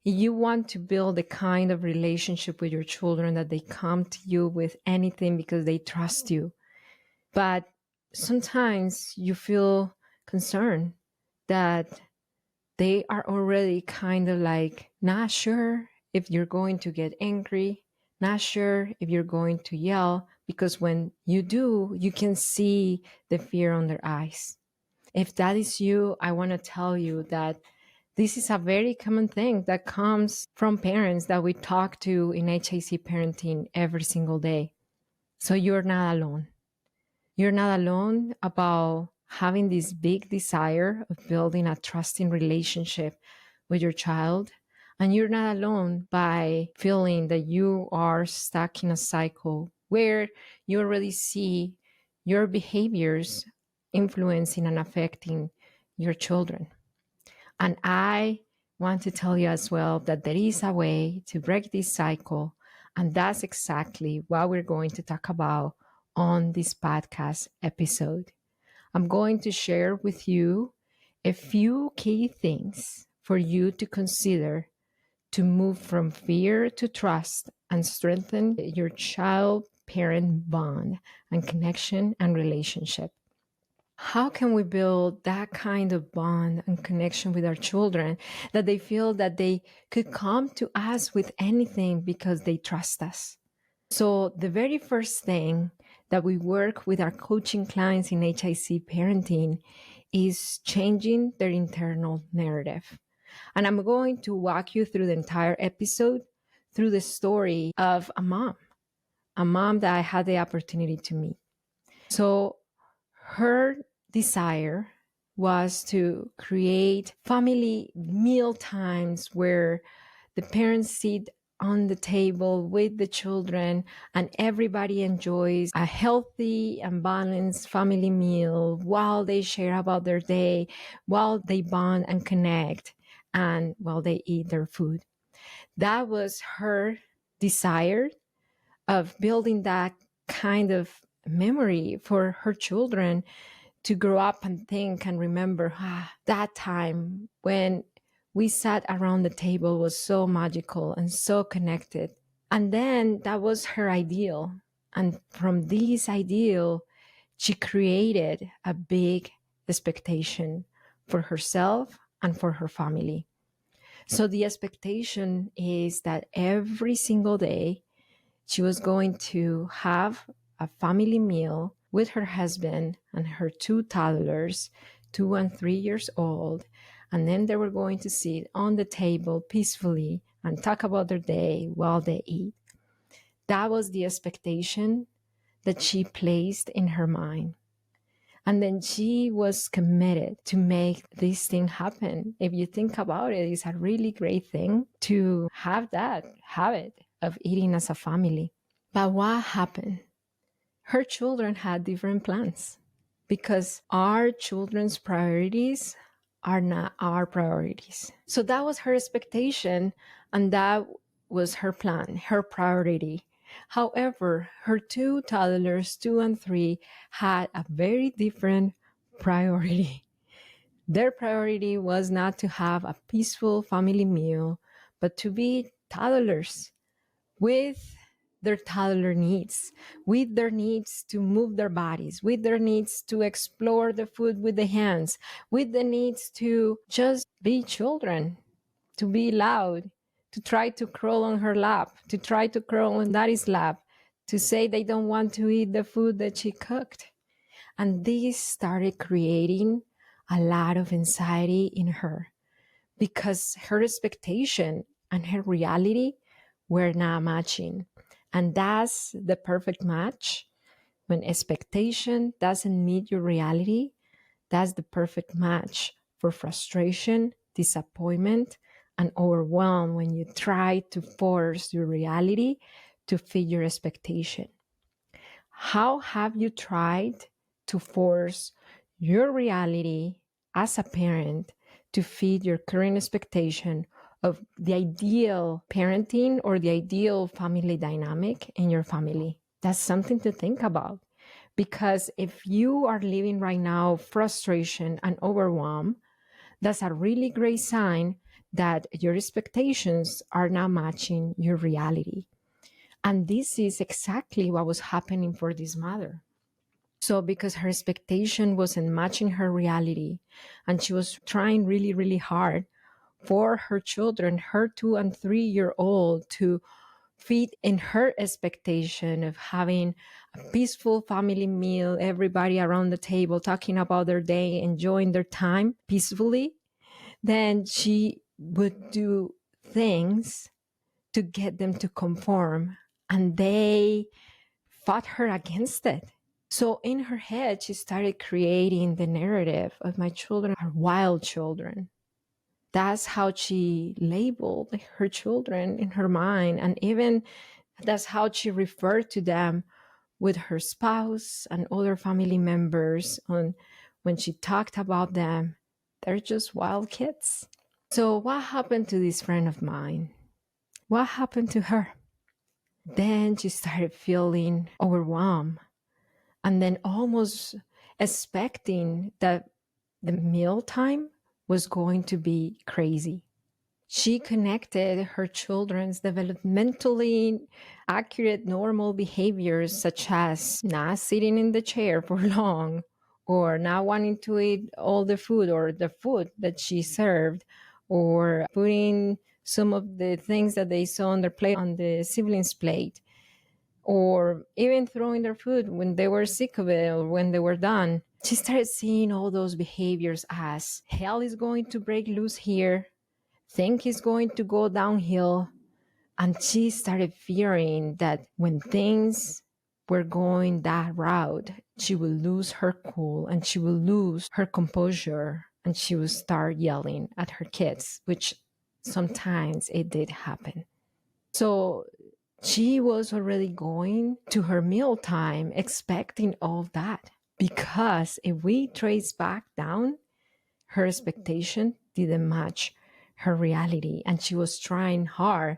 You want to build the kind of relationship with your children that they come to you with anything because they trust you. But sometimes you feel concerned that they are already kind of like not sure if you're going to get angry, not sure if you're going to yell, because when you do, you can see the fear on their eyes. If that is you, I want to tell you that this is a very common thing that comes from parents that we talk to in HIC parenting every single day. So you're not alone. You're not alone about having this big desire of building a trusting relationship with your child. And you're not alone by feeling that you are stuck in a cycle where you already see your behaviors influencing and affecting your children. And I want to tell you as well that there is a way to break this cycle. And that's exactly what we're going to talk about on this podcast episode. I'm going to share with you a few key things for you to consider to move from fear to trust and strengthen your child-parent bond and connection and relationship. How can we build that kind of bond and connection with our children that they feel that they could come to us with anything because they trust us? So the very first thing that we work with our coaching clients in HIC parenting is changing their internal narrative. And I'm going to walk you through the entire episode through the story of a mom that I had the opportunity to meet. So her desire was to create family meal times where the parents sit on the table with the children and everybody enjoys a healthy and balanced family meal while they share about their day, while they bond and connect, and while they eat their food. That was her desire of building that kind of memory for her children to grow up and think and remember that time when we sat around the table was so magical and so connected. And then that was her ideal. And from this ideal, she created a big expectation for herself and for her family. So the expectation is that every single day she was going to have a family meal with her husband and her two toddlers, 2 and 3 years old. And then they were going to sit on the table peacefully and talk about their day while they eat. That was the expectation that she placed in her mind. And then she was committed to make this thing happen. If you think about it, it's a really great thing to have that habit of eating as a family. But what happened? Her children had different plans because our children's priorities are not our priorities. So that was her expectation, and that was her plan, her priority. However, her two toddlers, 2 and 3, had a very different priority. Their priority was not to have a peaceful family meal, but to be toddlers with their toddler needs, with their needs to move their bodies, with their needs to explore the food with the hands, with the needs to just be children, to be loud, to try to crawl on her lap, to try to crawl on daddy's lap, to say they don't want to eat the food that she cooked. And this started creating a lot of anxiety in her because her expectation and her reality were not matching. And that's the perfect match. When expectation doesn't meet your reality, that's the perfect match for frustration, disappointment, and overwhelm when you try to force your reality to fit your expectation. How have you tried to force your reality as a parent to fit your current expectation of the ideal parenting or the ideal family dynamic in your family? That's something to think about. Because if you are living right now frustration and overwhelm, That's a really great sign that your expectations are not matching your reality. And this is exactly what was happening for this mother. So, because her expectation wasn't matching her reality, and she was trying really, really hard for her children, her 2 and 3 year old, to fit in her expectation of having a peaceful family meal, everybody around the table talking about their day, enjoying their time peacefully, then she would do things to get them to conform. And they fought her against it. So in her head, she started creating the narrative of my children are wild children. That's how she labeled her children in her mind. And even that's how she referred to them with her spouse and other family members on when she talked about them. They're just wild kids. So what happened to this friend of mine? What happened to her? Then she started feeling overwhelmed and then almost expecting that the mealtime was going to be crazy. She connected her children's developmentally accurate normal behaviors, such as not sitting in the chair for long, or not wanting to eat all the food or the food that she served, or putting some of the things that they saw on their plate on the siblings' plate, or even throwing their food when they were sick of it or when they were done. She started seeing all those behaviors as hell is going to break loose here, things is going to go downhill. And she started fearing that when things were going that route, she would lose her cool and she would lose her composure and she would start yelling at her kids, which sometimes it did happen. So she was already going to her mealtime expecting all that, because if we trace back down, her expectation didn't match her reality, and she was trying hard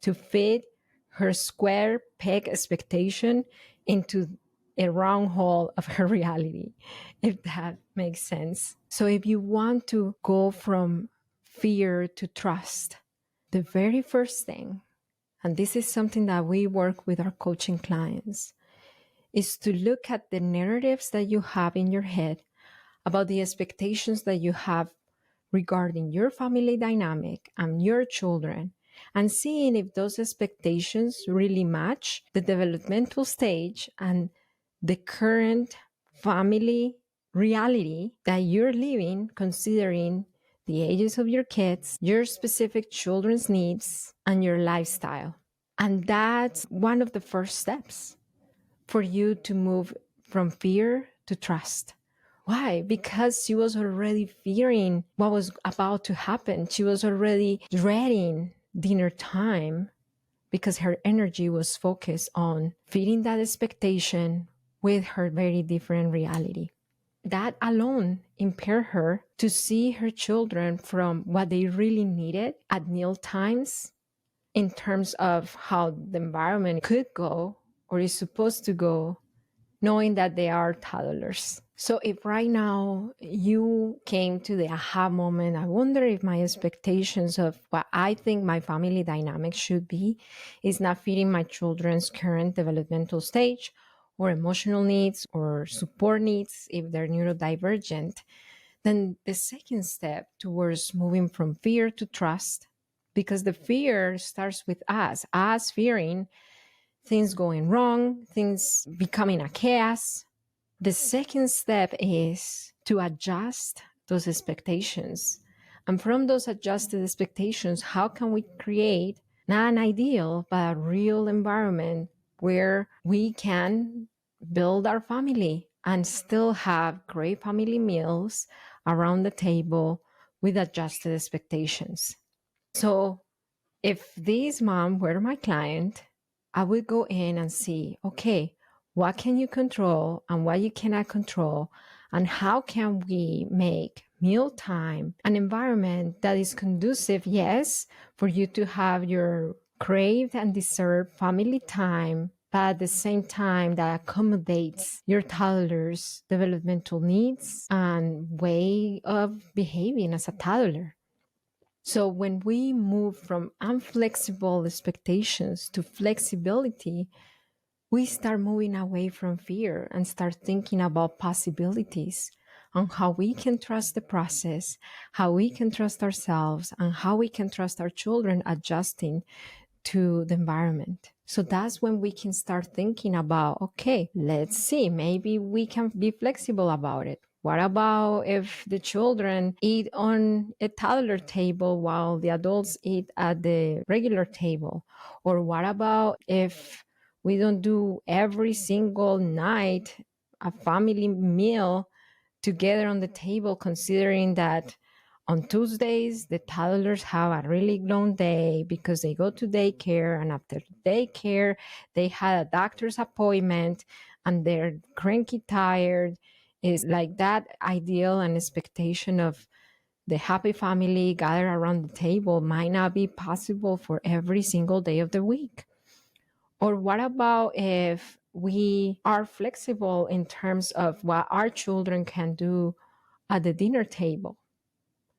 to fit her square peg expectation into a round hole of her reality, if that makes sense. So if you want to go from fear to trust, the very first thing, and this is something that we work with our coaching clients, is to look at the narratives that you have in your head about the expectations that you have regarding your family dynamic and your children, and seeing if those expectations really match the developmental stage and the current family reality that you're living, considering the ages of your kids, your specific children's needs, and your lifestyle. And that's one of the first steps for you to move from fear to trust. Why? Because she was already fearing what was about to happen. She was already dreading dinner time because her energy was focused on feeding that expectation with her very different reality. That alone impaired her to see her children from what they really needed at meal times in terms of how the environment could go or is supposed to go, knowing that they are toddlers. So if right now you came to the aha moment, I wonder if my expectations of what I think my family dynamic should be is not fitting my children's current developmental stage or emotional needs or support needs if they're neurodivergent, then the second step towards moving from fear to trust, because the fear starts with us fearing things going wrong, things becoming a chaos. The second step is to adjust those expectations. And from those adjusted expectations, how can we create not an ideal, but a real environment where we can build our family and still have great family meals around the table with adjusted expectations? So if this mom were my client, I would go in and see, okay, what can you control and what you cannot control? And how can we make mealtime an environment that is conducive, yes, for you to have your craved and deserved family time but at the same time that accommodates your toddler's developmental needs and way of behaving as a toddler. So when we move from inflexible expectations to flexibility, we start moving away from fear and start thinking about possibilities on how we can trust the process, how we can trust ourselves, and how we can trust our children adjusting to the environment. So that's when we can start thinking about, okay, let's see, maybe we can be flexible about it. What about if the children eat on a toddler table while the adults eat at the regular table? Or what about if we don't do every single night a family meal together on the table, considering that on Tuesdays, the toddlers have a really long day because they go to daycare, and after daycare, they had a doctor's appointment and they're cranky tired. Is like that ideal and expectation of the happy family gathered around the table might not be possible for every single day of the week. Or what about if we are flexible in terms of what our children can do at the dinner table?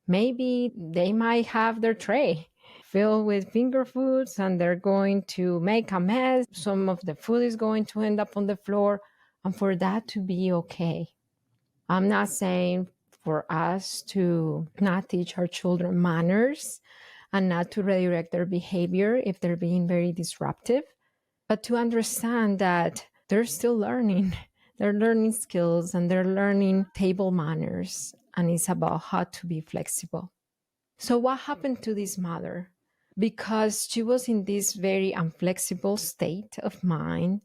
Maybe they might have their tray filled with finger foods and they're going to make a mess. Some of the food is going to end up on the floor, and for that to be okay. I'm not saying for us to not teach our children manners and not to redirect their behavior if they're being very disruptive, but to understand that they're still learning. They're learning skills and they're learning table manners, and it's about how to be flexible. So what happened to this mother? Because she was in this very inflexible state of mind,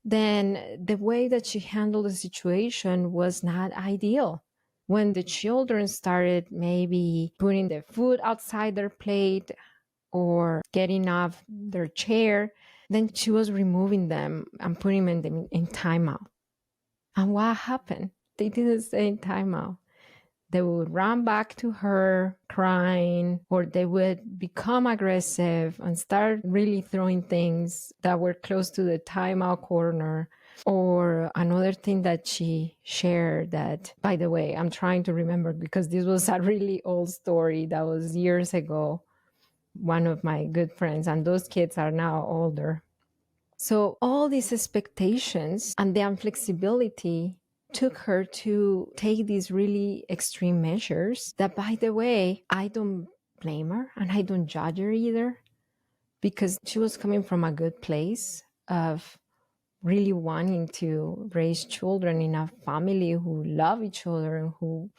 then the way that she handled the situation was not ideal. When the children started maybe putting the food outside their plate or getting off their chair, then she was removing them and putting them in timeout. And what happened? They didn't stay in timeout. They would run back to her crying, or they would become aggressive and start really throwing things that were close to the timeout corner. Or another thing that she shared that, by the way, I'm trying to remember because this was a really old story that was years ago. One of my good friends, and those kids are now older. So all these expectations and the inflexibility took her to take these really extreme measures that, by the way, I don't blame her and I don't judge her either, because she was coming from a good place of really wanting to raise children in a family who love each other and who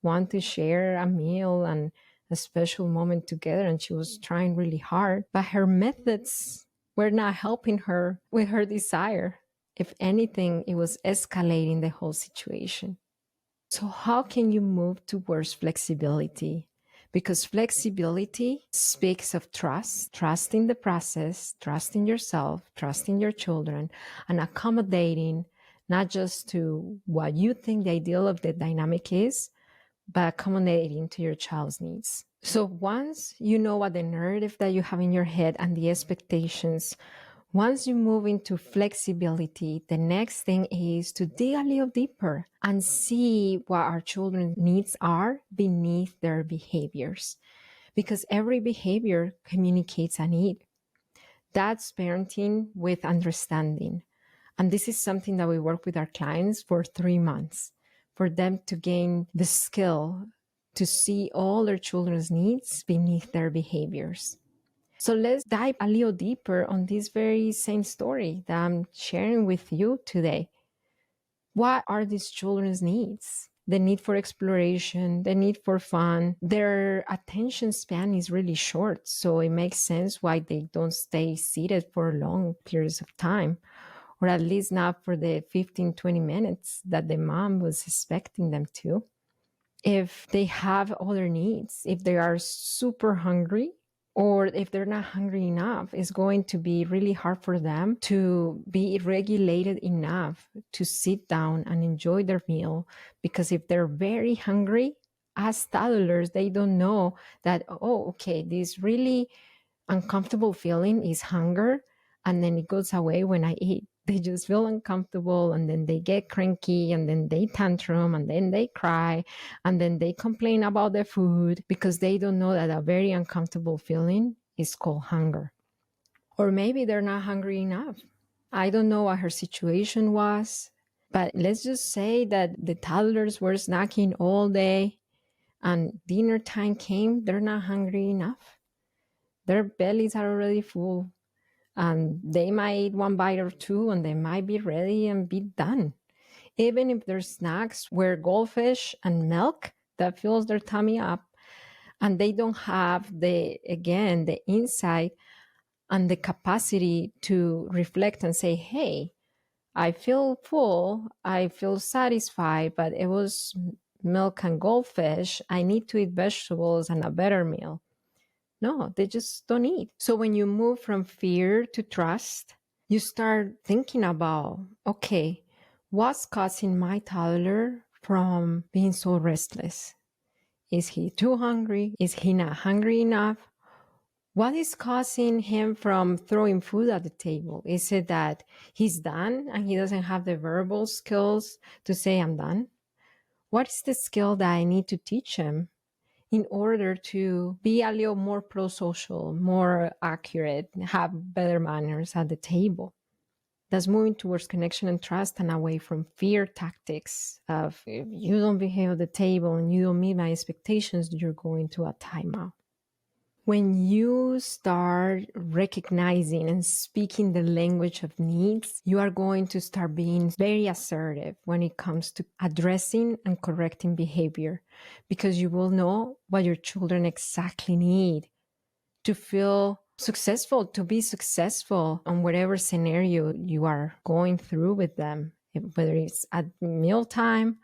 want to share a meal and a special moment together. And she was trying really hard, but her methods were not helping her with her desire. If anything, it was escalating the whole situation. So how can you move towards flexibility? Because flexibility speaks of trust, trust in the process, trust in yourself, trust in your children, and accommodating not just to what you think the ideal of the dynamic is, but accommodating to your child's needs. So once you know what the narrative that you have in your head and the expectations, once you move into flexibility, the next thing is to dig a little deeper and see what our children's needs are beneath their behaviors. Because every behavior communicates a need. That's parenting with understanding. And this is something that we work with our clients for 3 months, for them to gain the skill to see all their children's needs beneath their behaviors. So let's dive a little deeper on this very same story that I'm sharing with you today. What are these children's needs? The need for exploration, the need for fun. Their attention span is really short, so it makes sense why they don't stay seated for long periods of time, or at least not for the 15, 20 minutes that the mom was expecting them to. If they have other needs, if they are super hungry, or if they're not hungry enough, it's going to be really hard for them to be regulated enough to sit down and enjoy their meal. Because if they're very hungry, as toddlers, they don't know that, oh, okay, this really uncomfortable feeling is hunger, and then it goes away when I eat. They just feel uncomfortable, and then they get cranky, and then they tantrum, and then they cry, and then they complain about the food because they don't know that a very uncomfortable feeling is called hunger. Or maybe they're not hungry enough. I don't know what her situation was, but let's just say that the toddlers were snacking all day and dinner time came, they're not hungry enough. Their bellies are already full, and they might eat one bite or two and they might be ready and be done. Even if their snacks were goldfish and milk that fills their tummy up, and they don't have the insight and the capacity to reflect and say, hey, I feel full, I feel satisfied, but it was milk and goldfish. I need to eat vegetables and a better meal. No, they just don't eat. So when you move from fear to trust, you start thinking about, okay, what's causing my toddler from being so restless? Is he too hungry? Is he not hungry enough? What is causing him from throwing food at the table? Is it that he's done and he doesn't have the verbal skills to say, I'm done? What is the skill that I need to teach him in order to be a little more pro-social, more accurate, have better manners at the table? That's moving towards connection and trust and away from fear tactics of, if you don't behave at the table and you don't meet my expectations, you're going to a timeout. When you start recognizing and speaking the language of needs, you are going to start being very assertive when it comes to addressing and correcting behavior, because you will know what your children exactly need to feel successful, to be successful on whatever scenario you are going through with them, whether it's at mealtime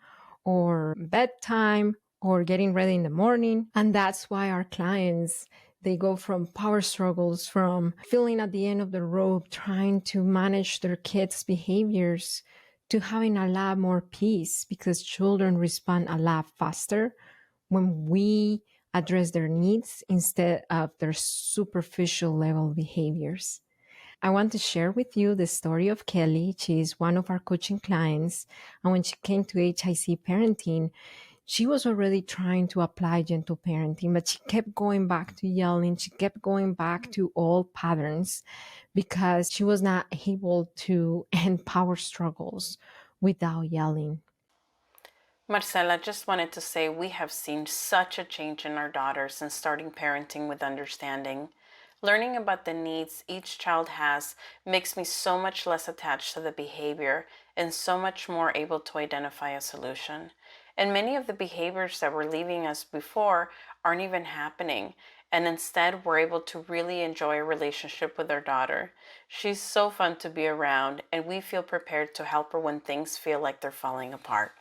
or bedtime or getting ready in the morning. And that's why our clients, they go from power struggles, from feeling at the end of the rope, trying to manage their kids' behaviors, to having a lot more peace, because children respond a lot faster when we address their needs instead of their superficial level behaviors. I want to share with you the story of Kelly. She is one of our coaching clients. And when she came to HIC parenting, she was already trying to apply gentle parenting, but she kept going back to yelling. She kept going back to old patterns because she was not able to end power struggles without yelling. Marcela, just wanted to say we have seen such a change in our daughters since starting parenting with understanding. Learning about the needs each child has makes me so much less attached to the behavior and so much more able to identify a solution. And many of the behaviors that were leaving us before aren't even happening. And instead, we're able to really enjoy a relationship with our daughter. She's so fun to be around, and we feel prepared to help her when things feel like they're falling apart.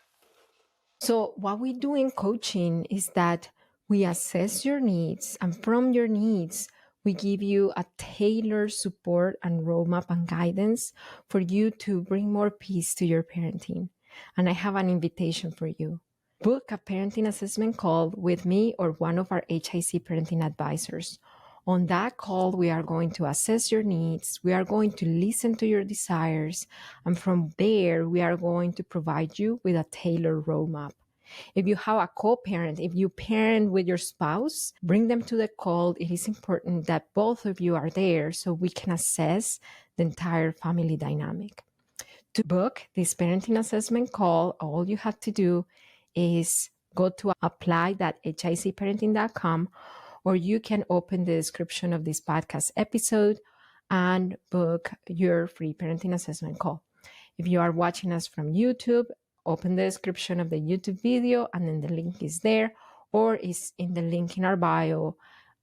So what we do in coaching is that we assess your needs, and from your needs, we give you a tailored support and roadmap and guidance for you to bring more peace to your parenting. And I have an invitation for you. Book a parenting assessment call with me or one of our HIC parenting advisors. On that call, we are going to assess your needs. We are going to listen to your desires. And from there, we are going to provide you with a tailored roadmap. If you have a co-parent, if you parent with your spouse, bring them to the call. It is important that both of you are there so we can assess the entire family dynamic. To book this parenting assessment call, all you have to do is go to apply.hicparenting.com, or you can open the description of this podcast episode and book your free parenting assessment call. If you are watching us from YouTube, open the description of the YouTube video and then the link is there, or is in the link in our bio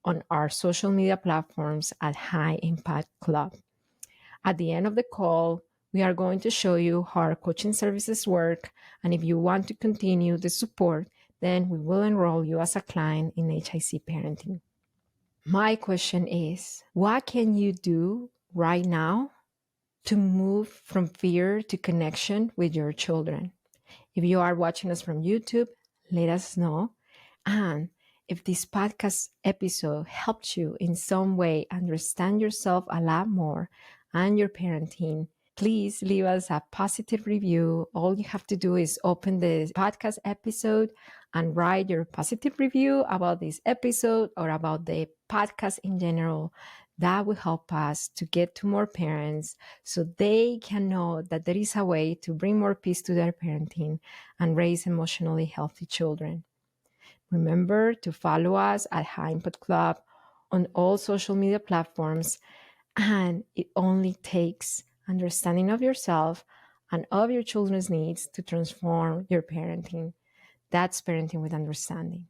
on our social media platforms at High Impact Club. At the end of the call, we are going to show you how our coaching services work. And if you want to continue the support, then we will enroll you as a client in HIC Parenting. My question is, what can you do right now to move from fear to connection with your children? If you are watching us from YouTube, let us know. And if this podcast episode helped you in some way understand yourself a lot more and your parenting, please leave us a positive review. All you have to do is open the podcast episode and write your positive review about this episode or about the podcast in general. That will help us to get to more parents so they can know that there is a way to bring more peace to their parenting and raise emotionally healthy children. Remember to follow us at High Input Club on all social media platforms. And it only takes understanding of yourself and of your children's needs to transform your parenting. That's parenting with understanding.